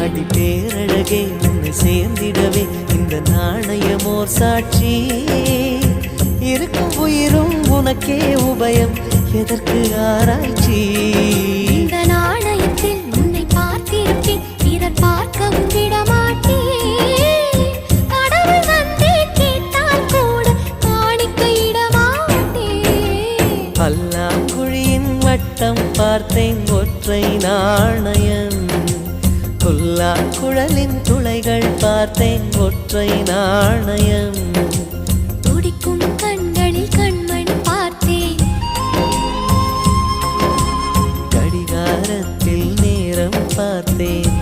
அடி பேரழகே உன்னை சேர்ந்திடவே இந்த நாணயமோர் சாட்சி இருக்கும் உயிரும் உனக்கே உபயம் எதற்கு ஆராய்ச்சி இந்த நாணயத்தில் உன்னை பார்த்திருப்பேன் பிறர் பார்க்கவும் விடமாட்டேன் கடவுள் வந்தே கேட்டால் கூட காணிக்கையிடமாட்டேன் பல்லாங்குழியின் வட்டம் பார்த்தேன் ஒற்றை நாணயம் புல்லாங்குழலின் துளைகள் பார்த்தேன் ஒற்றை நாணயம் துடிக்கும் கண்களில் கண்மணி பார்த்தேன் கடிகாரத்தில் நேரம் பார்த்தேன்